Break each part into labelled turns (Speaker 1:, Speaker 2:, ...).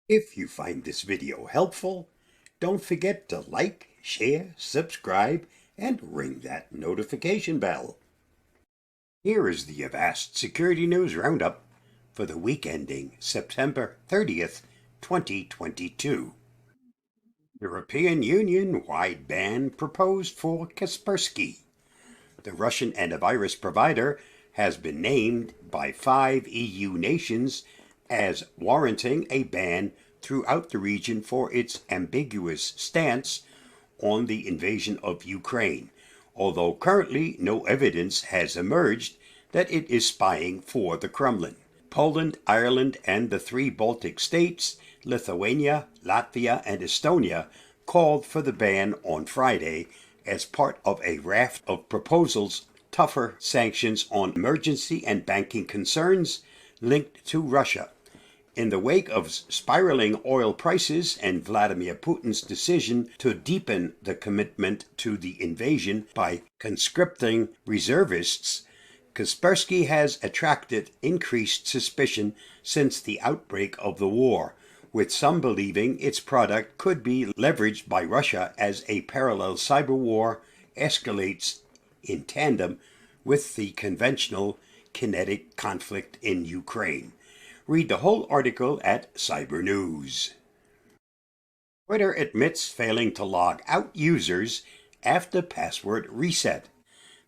Speaker 1: If you find this video helpful, don't forget to like, share, subscribe, and ring that notification bell. Here is the Avast Security News Roundup for the week ending September 30th, 2022. European Union-wide ban proposed for Kaspersky. The Russian antivirus provider has been named by 5 EU nations as warranting a ban throughout the region for its ambiguous stance on the invasion of Ukraine, although currently no evidence has emerged that it is spying for the Kremlin. Poland, Ireland, and the 3 Baltic states, Lithuania, Latvia, and Estonia, called for the ban on Friday as part of a raft of proposals, tougher sanctions on emergency and banking concerns linked to Russia. In the wake of spiraling oil prices and Vladimir Putin's decision to deepen the commitment to the invasion by conscripting reservists, Kaspersky has attracted increased suspicion since the outbreak of the war, with some believing its product could be leveraged by Russia as a parallel cyber war escalates in tandem with the conventional kinetic conflict in Ukraine. Read the whole article at Cyber News. Twitter admits failing to log out users after password reset.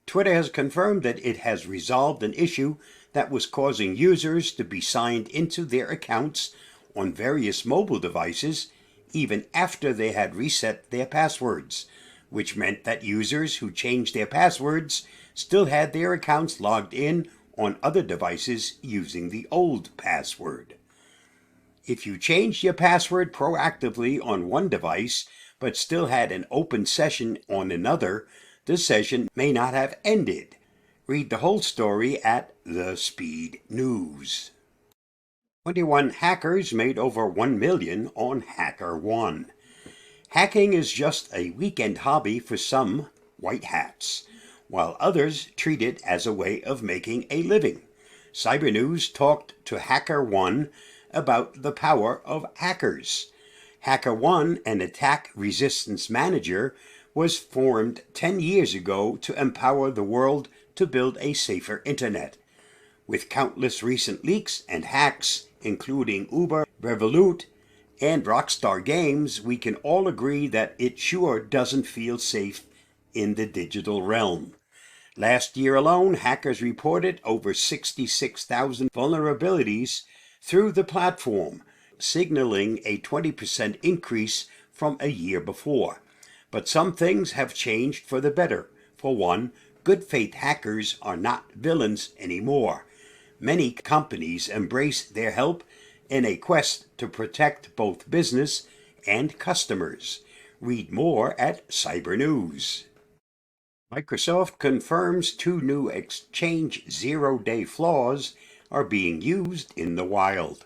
Speaker 1: Twitter has confirmed that it has resolved an issue that was causing users to be signed into their accounts on various mobile devices even after they had reset their passwords, which meant that users who changed their passwords still had their accounts logged in on other devices using the old password. If you changed your password proactively on one device but still had an open session on another, the session may not have ended. Read the whole story at The Speed News. 21 hackers made over $1 million on HackerOne. Hacking is just a weekend hobby for some white hats, while others treat it as a way of making a living. Cyber News talked to HackerOne about the power of hackers. HackerOne, an attack resistance manager, was formed 10 years ago to empower the world to build a safer internet. With countless recent leaks and hacks, including Uber, Revolut, and Rockstar Games, we can all agree that it sure doesn't feel safe in the digital realm. Last year alone, hackers reported over 66,000 vulnerabilities through the platform, signaling a 20% increase from a year before. But some things have changed for the better. For one, good faith hackers are not villains anymore. Many companies embrace their help in a quest to protect both business and customers. Read more at Cyber News. Microsoft confirms 2 new Exchange zero-day flaws are being used in the wild.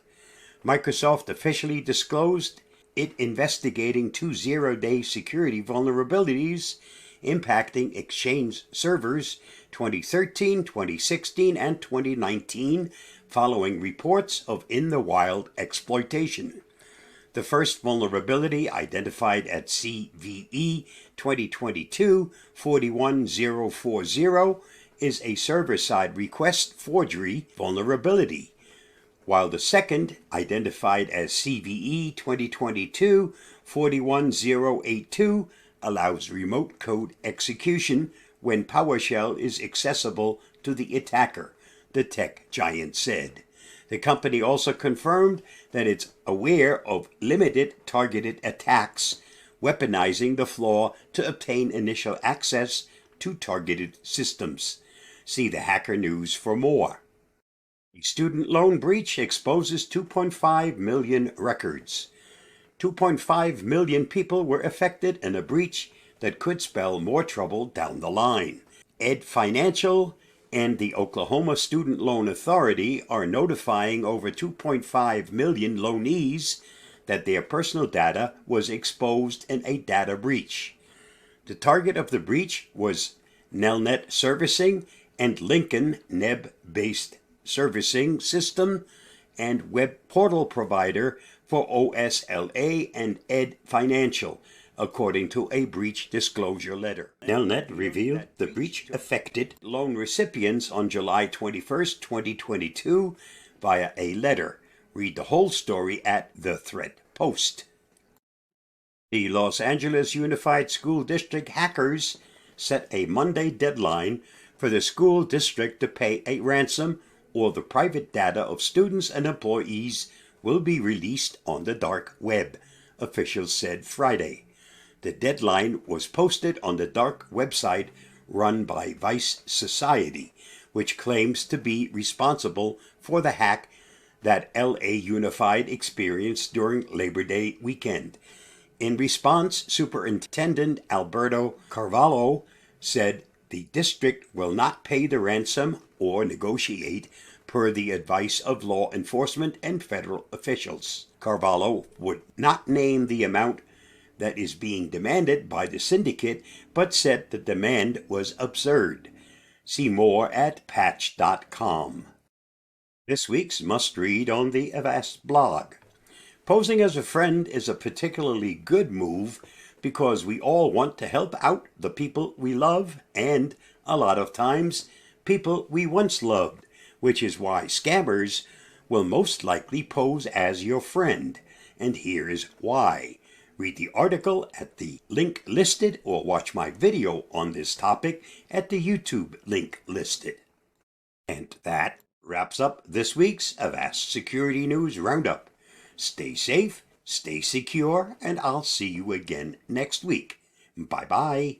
Speaker 1: Microsoft officially disclosed it investigating 2 zero-day security vulnerabilities impacting Exchange servers 2013, 2016, and 2019 following reports of in-the-wild exploitation. The first vulnerability, identified at CVE 2022-41040, is a server-side request forgery vulnerability, while the second, identified as CVE 2022-41082, allows remote code execution when PowerShell is accessible to the attacker, the tech giant said. The company also confirmed that it's aware of limited targeted attacks, weaponizing the flaw to obtain initial access to targeted systems. See the Hacker News for more. A student loan breach exposes 2.5 million records. 2.5 million people were affected in a breach that could spell more trouble down the line. Ed Financial and the Oklahoma Student Loan Authority are notifying over 2.5 million loanees that their personal data was exposed in a data breach. The target of the breach was Nelnet Servicing and Lincoln Neb-based servicing system and web portal provider for OSLA and Ed Financial, according to a breach disclosure letter. Nelnet revealed the breach affected loan recipients on July 21st, 2022 via a letter. Read the whole story at the Thread Post. The Los Angeles Unified School District hackers set a Monday deadline for the school district to pay a ransom, or the private data of students and employees will be released on the dark web, officials said Friday. The deadline was posted on the dark website run by Vice Society, which claims to be responsible for the hack that LA Unified experienced during Labor Day weekend. In response, Superintendent Alberto Carvalho said the district will not pay the ransom or negotiate per the advice of law enforcement and federal officials. Carvalho would not name the amount that is being demanded by the syndicate, but said the demand was absurd. See more at patch.com. This week's must-read on the Avast blog. Posing as a friend is a particularly good move because we all want to help out the people we love and, a lot of times, people we once loved, which is why scammers will most likely pose as your friend. And here is why. Read the article at the link listed or watch my video on this topic at the YouTube link listed. And that wraps up this week's Avast Security News Roundup. Stay safe, stay secure, and I'll see you again next week. Bye-bye.